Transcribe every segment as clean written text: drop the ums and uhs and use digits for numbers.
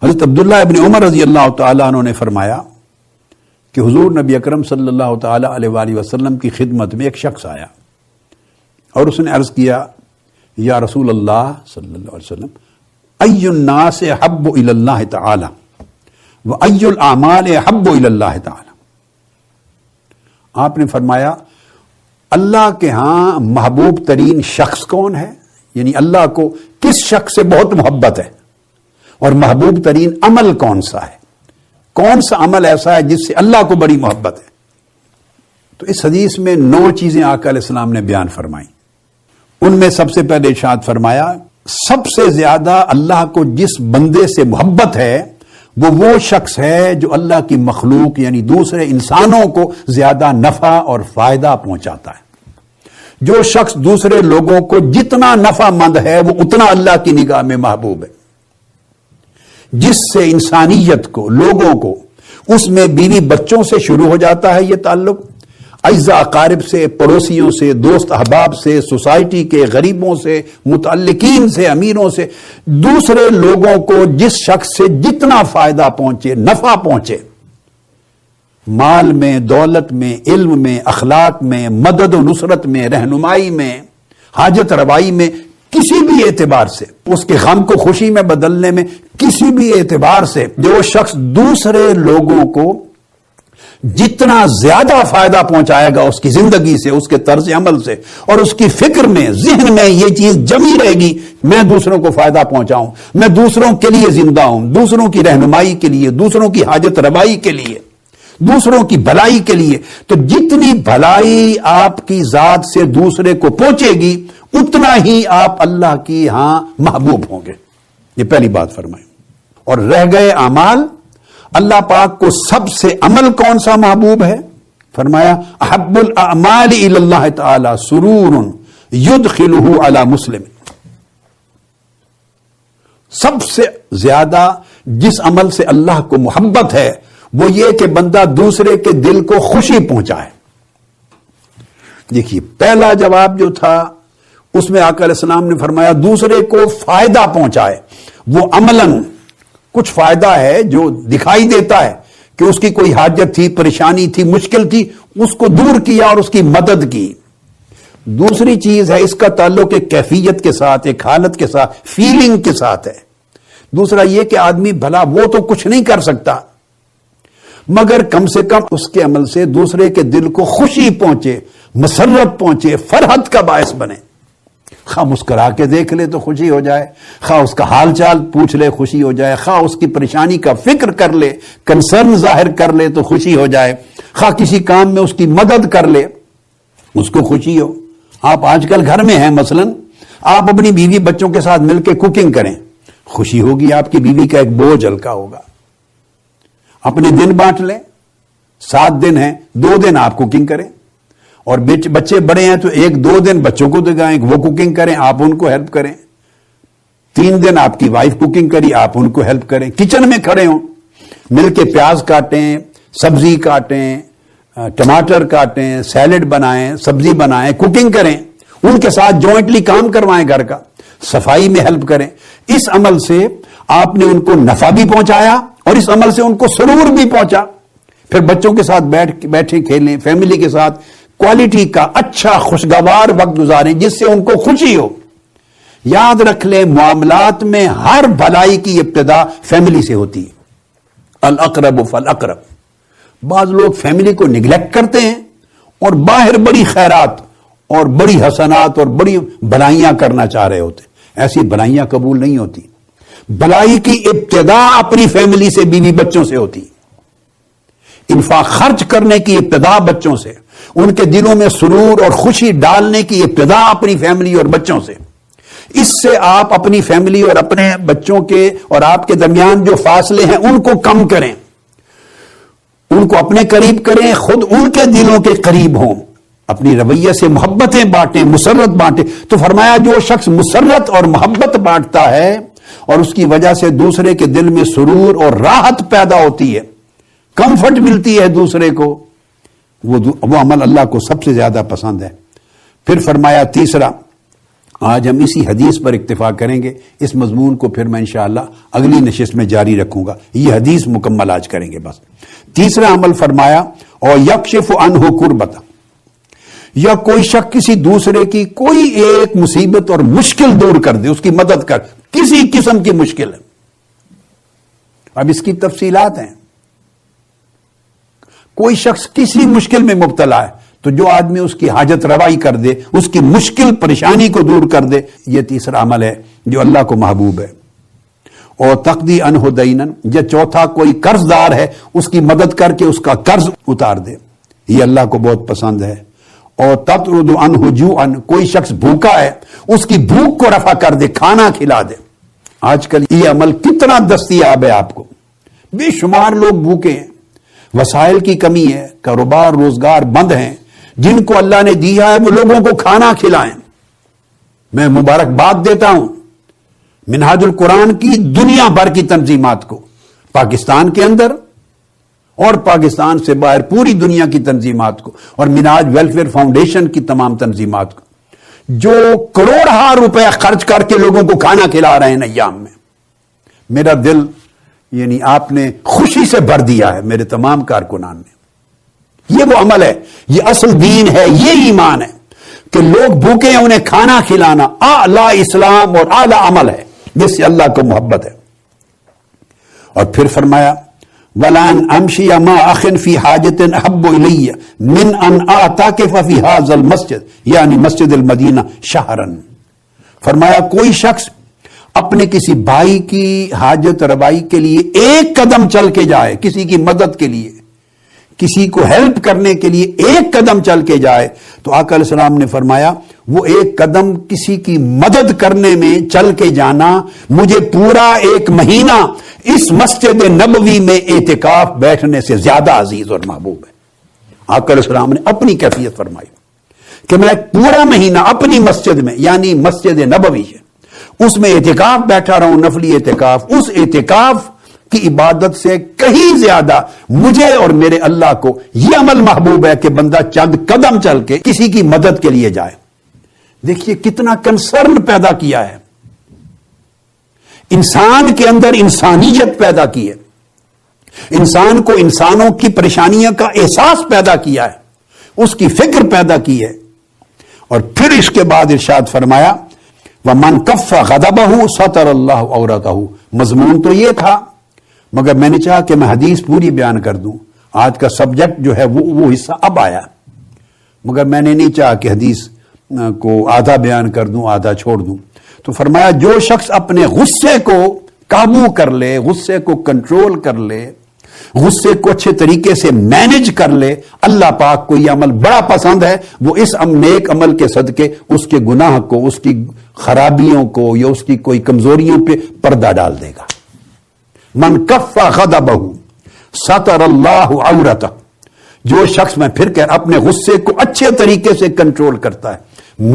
حضرت عبداللہ ابن عمر رضی اللہ تعالیٰ عنہ نے فرمایا کہ حضور نبی اکرم صلی اللہ تعالیٰ علیہ وآلہ وسلم کی خدمت میں ایک شخص آیا اور اس نے عرض کیا یا رسول اللہ صلی اللہ علیہ وسلم ای الناس احب الی اللہ تعالی و ای الاعمال احب الی اللہ تعالی. آپ نے فرمایا اللہ کے ہاں محبوب ترین شخص کون ہے، یعنی اللہ کو کس شخص سے بہت محبت ہے، اور محبوب ترین عمل کون سا ہے، کون سا عمل ایسا ہے جس سے اللہ کو بڑی محبت ہے. تو اس حدیث میں 9 چیزیں آقا علیہ السلام نے بیان فرمائیں. ان میں سب سے پہلے ارشاد فرمایا سب سے زیادہ اللہ کو جس بندے سے محبت ہے وہ شخص ہے جو اللہ کی مخلوق یعنی دوسرے انسانوں کو زیادہ نفع اور فائدہ پہنچاتا ہے. جو شخص دوسرے لوگوں کو جتنا نفع مند ہے وہ اتنا اللہ کی نگاہ میں محبوب ہے. جس سے انسانیت کو، لوگوں کو، اس میں بیوی بچوں سے شروع ہو جاتا ہے یہ تعلق، اعزاء اقارب سے، پڑوسیوں سے، دوست احباب سے، سوسائٹی کے غریبوں سے، متعلقین سے، امیروں سے، دوسرے لوگوں کو جس شخص سے جتنا فائدہ پہنچے، نفع پہنچے، مال میں، دولت میں، علم میں، اخلاق میں، مدد و نصرت میں، رہنمائی میں، حاجت روائی میں، کسی بھی اعتبار سے، اس کے غم کو خوشی میں بدلنے میں، کسی بھی اعتبار سے جو شخص دوسرے لوگوں کو جتنا زیادہ فائدہ پہنچائے گا اس کی زندگی سے، اس کے طرز عمل سے، اور اس کی فکر میں، ذہن میں یہ چیز جمی رہے گی میں دوسروں کو فائدہ پہنچاؤں، میں دوسروں کے لیے زندہ ہوں، دوسروں کی رہنمائی کے لیے، دوسروں کی حاجت روائی کے لیے، دوسروں کی بھلائی کے لیے، تو جتنی بھلائی آپ کی ذات سے دوسرے کو پہنچے گی اتنا ہی آپ اللہ کی ہاں محبوب ہوں گے. یہ پہلی بات فرمائیں. اور رہ گئے اعمال، اللہ پاک کو سب سے عمل کون سا محبوب ہے؟ فرمایا احب الاعمال الی اللہ تعالی سرور یدخلہ علی مسلم. سب سے زیادہ جس عمل سے اللہ کو محبت ہے وہ یہ کہ بندہ دوسرے کے دل کو خوشی پہنچائے. دیکھیے پہلا جواب جو تھا اس میں آقا علیہ السلام نے فرمایا دوسرے کو فائدہ پہنچائے. وہ عملاً کچھ فائدہ ہے جو دکھائی دیتا ہے کہ اس کی کوئی حاجت تھی، پریشانی تھی، مشکل تھی، اس کو دور کیا اور اس کی مدد کی. دوسری چیز ہے اس کا تعلق ایک کیفیت کے ساتھ، ایک حالت کے ساتھ، فیلنگ کے ساتھ ہے. دوسرا یہ کہ آدمی بھلا وہ تو کچھ نہیں کر سکتا مگر کم سے کم اس کے عمل سے دوسرے کے دل کو خوشی پہنچے، مسرت پہنچے، فرحت کا باعث بنے. خواہ مسکرا کے دیکھ لے تو خوشی ہو جائے، خواہ اس کا حال چال پوچھ لے خوشی ہو جائے، خواہ اس کی پریشانی کا فکر کر لے، کنسرن ظاہر کر لے تو خوشی ہو جائے، خواہ کسی کام میں اس کی مدد کر لے اس کو خوشی ہو. آپ آج کل گھر میں ہیں، مثلا آپ اپنی بیوی بچوں کے ساتھ مل کے کوکنگ کریں، خوشی ہوگی، آپ کی بیوی کا ایک بوجھ ہلکا ہوگا. اپنے دن بانٹ لیں، 7 دن ہیں، 2 دن آپ کوکنگ کریں، اور بچے بڑے ہیں تو 1-2 دن بچوں کو دکھائیں، وہ کوکنگ کریں، آپ ان کو ہیلپ کریں. 3 دن آپ کی وائف کوکنگ کری، آپ ان کو ہیلپ کریں. کچن میں کھڑے ہوں، مل کے پیاز کاٹیں، سبزی کاٹیں، ٹماٹر کاٹیں، سیلڈ بنائیں، سبزی بنائیں، کوکنگ کریں، ان کے ساتھ جوائنٹلی کام کروائیں، گھر کا صفائی میں ہیلپ کریں. اس عمل سے آپ نے ان کو نفع بھی پہنچایا اور اس عمل سے ان کو سرور بھی پہنچا. پھر بچوں کے ساتھ بیٹھے کھیلیں، فیملی کے ساتھ کوالٹی کا اچھا خوشگوار وقت گزاریں جس سے ان کو خوشی ہو. یاد رکھ لیں معاملات میں ہر بھلائی کی ابتدا فیملی سے ہوتی ہے. الاقرب فالاقرب. بعض لوگ فیملی کو نگلیکٹ کرتے ہیں اور باہر بڑی خیرات اور بڑی حسنات اور بڑی بھلائیاں کرنا چاہ رہے ہوتے. ایسی بھلائیاں قبول نہیں ہوتی. بھلائی کی ابتدا اپنی فیملی سے، بیوی بچوں سے ہوتی. انفاق خرچ کرنے کی ابتدا بچوں سے، ان کے دلوں میں سرور اور خوشی ڈالنے کی ابتدا اپنی فیملی اور بچوں سے. اس سے آپ اپنی فیملی اور اپنے بچوں کے اور آپ کے درمیان جو فاصلے ہیں ان کو کم کریں، ان کو اپنے قریب کریں، خود ان کے دلوں کے قریب ہوں، اپنی رویے سے محبتیں بانٹیں، مسرت بانٹیں. تو فرمایا جو شخص مسرت اور محبت بانٹتا ہے اور اس کی وجہ سے دوسرے کے دل میں سرور اور راحت پیدا ہوتی ہے، کمفرٹ ملتی ہے دوسرے کو، وہ عمل اللہ کو سب سے زیادہ پسند ہے. پھر فرمایا تیسرا آج ہم اسی حدیث پر اکتفا کریں گے. اس مضمون کو پھر میں انشاءاللہ اگلی نشست میں جاری رکھوں گا. یہ حدیث مکمل آج کریں گے بس. تیسرا عمل فرمایا اور یکشف عنہ کربت، یا کوئی شخص کسی دوسرے کی کوئی ایک مصیبت اور مشکل دور کر دے، اس کی مدد کر، کسی قسم کی مشکل ہے. اب اس کی تفصیلات ہیں. کوئی شخص کسی مشکل میں مبتلا ہے تو جو آدمی اس کی حاجت روائی کر دے، اس کی مشکل پریشانی کو دور کر دے، یہ تیسرا عمل ہے جو اللہ کو محبوب ہے. اور تقضی عنہ دینا، یا چوتھا کوئی قرض دار ہے اس کی مدد کر کے اس کا قرض اتار دے، یہ اللہ کو بہت پسند ہے. اور تطرد عنہ جوعا، کوئی شخص بھوکا ہے اس کی بھوک کو رفع کر دے، کھانا کھلا دے. آج کل یہ عمل کتنا دستیاب ہے آپ کو. بے شمار لوگ بھوکے ہیں، وسائل کی کمی ہے، کاروبار روزگار بند ہیں. جن کو اللہ نے دیا ہے وہ لوگوں کو کھانا کھلائیں. میں مبارکباد دیتا ہوں منہاج القرآن کی دنیا بھر کی تنظیمات کو، پاکستان کے اندر اور پاکستان سے باہر پوری دنیا کی تنظیمات کو، اور منہاج ویلفیئر فاؤنڈیشن کی تمام تنظیمات کو، جو کروڑہ روپے خرچ کر کے لوگوں کو کھانا کھلا رہے ہیں ایام میں. میرا دل یعنی آپ نے خوشی سے بھر دیا ہے میرے تمام کارکنان نے. یہ وہ عمل ہے، یہ اصل دین ہے، یہ ایمان ہے کہ لوگ بھوکے ہیں انہیں کھانا کھلانا اعلی اسلام اور اعلی عمل ہے جس سے اللہ کو محبت ہے. اور پھر فرمایا وَلَأَنْ أَمْشِيَ مَا أَخٍ فِي حَاجَةٍ أَحَبُّ إِلَيَّ مِنْ أَنْ أَعْتَكِفَ فِي هَذَا الْمَسْجِدِ، یعنی مسجد المدینہ شہرن. فرمایا کوئی شخص اپنے کسی بھائی کی حاجت روائی کے لیے ایک قدم چل کے جائے، کسی کی مدد کے لیے، کسی کو ہیلپ کرنے کے لیے ایک قدم چل کے جائے، تو آقا علیہ السلام نے فرمایا وہ ایک قدم کسی کی مدد کرنے میں چل کے جانا مجھے پورا ایک مہینہ اس مسجد نبوی میں اعتکاف بیٹھنے سے زیادہ عزیز اور محبوب ہے. آقا علیہ السلام نے اپنی کیفیت فرمائی کہ میں پورا مہینہ اپنی مسجد میں یعنی مسجد نبوی ہے اس میں اعتکاف بیٹھا رہا ہوں، نفلی اعتکاف. اس اعتکاف کی عبادت سے کہیں زیادہ مجھے اور میرے اللہ کو یہ عمل محبوب ہے کہ بندہ چند قدم چل کے کسی کی مدد کے لیے جائے. دیکھیے کتنا کنسرن پیدا کیا ہے، انسان کے اندر انسانیت پیدا کی ہے، انسان کو انسانوں کی پریشانیوں کا احساس پیدا کیا ہے، اس کی فکر پیدا کی ہے. اور پھر اس کے بعد ارشاد فرمایا وَمَنْ كَفَّ غَضَبَهُ سَتَرَ اللَّهُ عَوْرَتَهُ. مضمون تو یہ تھا مگر میں نے چاہا کہ میں حدیث پوری بیان کر دوں. آج کا سبجیکٹ جو ہے وہ حصہ اب آیا، مگر میں نے نہیں چاہا کہ حدیث کو آدھا بیان کر دوں آدھا چھوڑ دوں. تو فرمایا جو شخص اپنے غصے کو قابو کر لے، غصے کو کنٹرول کر لے، غصے کو اچھے طریقے سے مینج کر لے، اللہ پاک کو یہ عمل بڑا پسند ہے. وہ اس نیک عمل کے صدقے اس کے گناہ کو، اس کی خرابیوں کو یا اس کی کوئی کمزوریوں پہ پردہ ڈال دے گا. من کف غضبہ ستر اللہ عورتہ، جو شخص میں پھر کہ اپنے غصے کو اچھے طریقے سے کنٹرول کرتا ہے،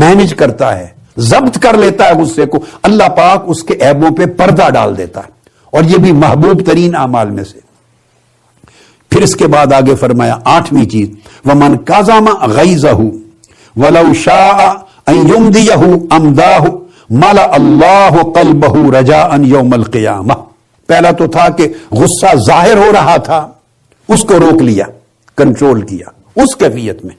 مینج کرتا ہے، ضبط کر لیتا ہے غصے کو، اللہ پاک اس کے عیبوں پہ پردہ ڈال دیتا ہے. اور یہ بھی محبوب ترین اعمال میں سے. پھر اس کے بعد آگے فرمایا آٹھویں چیز وَمَنْ كَظَمَ غَيْظَهُ وَلَوْ شَاءَ أَنْ يُمْضِيَهُ أَمْضَاهُ مَلَأَ اللَّهُ قَلْبَهُ رَجَاءً يَوْمَ الْقِيَامَةِ. پہلا تو تھا کہ غصہ ظاہر ہو رہا تھا، اس کو روک لیا، کنٹرول کیا اس کیفیت میں.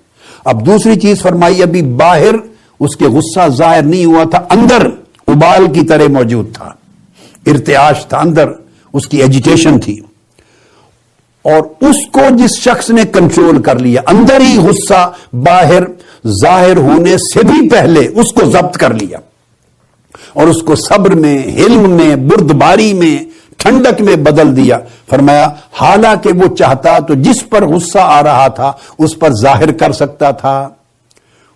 اب دوسری چیز فرمائی ابھی باہر اس کے غصہ ظاہر نہیں ہوا تھا، اندر ابال کی طرح موجود تھا، ارتعاش تھا، اندر اس کی ایجیٹیشن تھی. اور اس کو جس شخص نے کنٹرول کر لیا، اندر ہی غصہ باہر ظاہر ہونے سے بھی پہلے اس کو ضبط کر لیا اور اس کو صبر میں، حلم میں، بردباری میں، ٹھنڈک میں بدل دیا. فرمایا حالانکہ وہ چاہتا تو جس پر غصہ آ رہا تھا اس پر ظاہر کر سکتا تھا،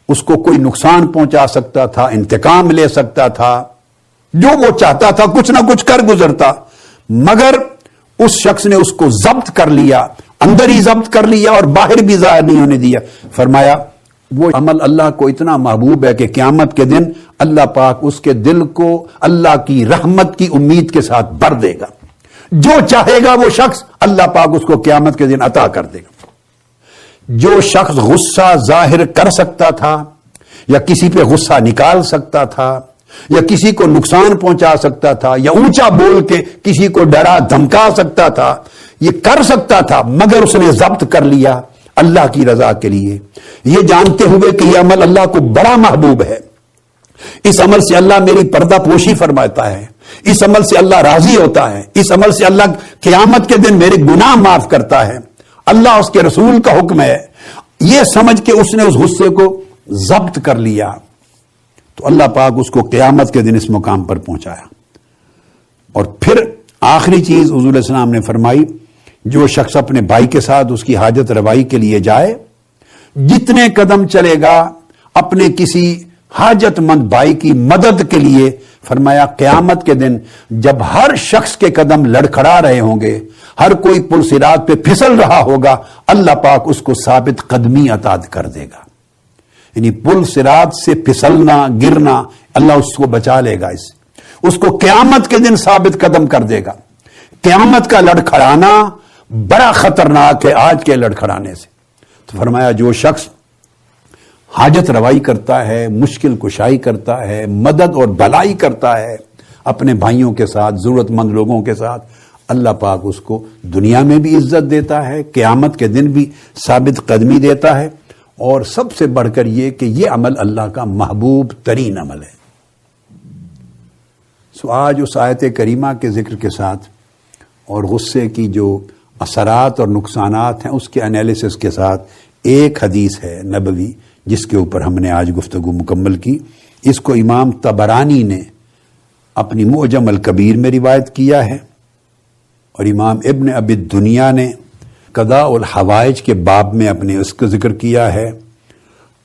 اس کو کوئی نقصان پہنچا سکتا تھا، انتقام لے سکتا تھا، جو وہ چاہتا تھا کچھ نہ کچھ کر گزرتا، مگر اس شخص نے اس کو ضبط کر لیا، اندر ہی ضبط کر لیا اور باہر بھی ظاہر نہیں ہونے دیا. فرمایا وہ عمل اللہ کو اتنا محبوب ہے کہ قیامت کے دن اللہ پاک اس کے دل کو اللہ کی رحمت کی امید کے ساتھ بھر دے گا. جو چاہے گا وہ شخص اللہ پاک اس کو قیامت کے دن عطا کر دے گا. جو شخص غصہ ظاہر کر سکتا تھا یا کسی پہ غصہ نکال سکتا تھا یا کسی کو نقصان پہنچا سکتا تھا یا اونچا بول کے کسی کو ڈرا دھمکا سکتا تھا، یہ کر سکتا تھا، مگر اس نے ضبط کر لیا اللہ کی رضا کے لیے، یہ جانتے ہوئے کہ یہ عمل اللہ کو بڑا محبوب ہے، اس عمل سے اللہ میری پردہ پوشی فرماتا ہے، اس عمل سے اللہ راضی ہوتا ہے، اس عمل سے اللہ قیامت کے دن میرے گناہ معاف کرتا ہے، اللہ اس کے رسول کا حکم ہے، یہ سمجھ کے اس نے اس غصے کو ضبط کر لیا تو اللہ پاک اس کو قیامت کے دن اس مقام پر پہنچایا۔ اور پھر آخری چیز حضور علیہ السلام نے فرمائی، جو شخص اپنے بھائی کے ساتھ اس کی حاجت روائی کے لیے جائے، جتنے قدم چلے گا اپنے کسی حاجت مند بھائی کی مدد کے لیے، فرمایا قیامت کے دن جب ہر شخص کے قدم لڑکھڑا رہے ہوں گے، ہر کوئی پل صراط پہ پھسل رہا ہوگا، اللہ پاک اس کو ثابت قدمی عطا کر دے گا۔ یعنی پل صراط سے پھسلنا گرنا اللہ اس کو بچا لے گا، اس کو قیامت کے دن ثابت قدم کر دے گا۔ قیامت کا لڑکھڑانا بڑا خطرناک ہے آج کے لڑکھڑانے سے۔ تو فرمایا جو شخص حاجت روائی کرتا ہے، مشکل کشائی کرتا ہے، مدد اور بھلائی کرتا ہے اپنے بھائیوں کے ساتھ، ضرورت مند لوگوں کے ساتھ، اللہ پاک اس کو دنیا میں بھی عزت دیتا ہے، قیامت کے دن بھی ثابت قدمی دیتا ہے، اور سب سے بڑھ کر یہ کہ یہ عمل اللہ کا محبوب ترین عمل ہے۔ سو آج اس آیت کریمہ کے ذکر کے ساتھ اور غصے کی جو اثرات اور نقصانات ہیں اس کے انالیسس کے ساتھ ایک حدیث ہے نبوی جس کے اوپر ہم نے آج گفتگو مکمل کی۔ اس کو امام طبرانی نے اپنی معجم الکبیر میں روایت کیا ہے، اور امام ابن ابی الدنیا نے قضاء الحوائج کے باب میں اپنے اس کا ذکر کیا ہے،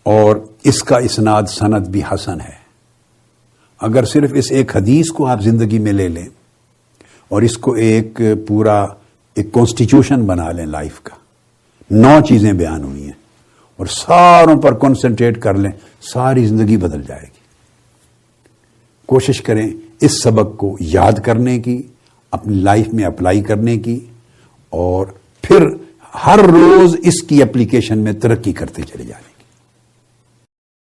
اور اس کا اسناد سند بھی حسن ہے۔ اگر صرف اس ایک حدیث کو آپ زندگی میں لے لیں اور اس کو ایک پورا ایک کانسٹیٹیوشن بنا لیں لائف کا، 9 چیزیں بیان ہوئی ہیں، اور ساروں پر کنسنٹریٹ کر لیں، ساری زندگی بدل جائے گی۔ کوشش کریں اس سبق کو یاد کرنے کی، اپنی لائف میں اپلائی کرنے کی، اور پھر ہر روز اس کی اپلیکیشن میں ترقی کرتے چلے جائیں۔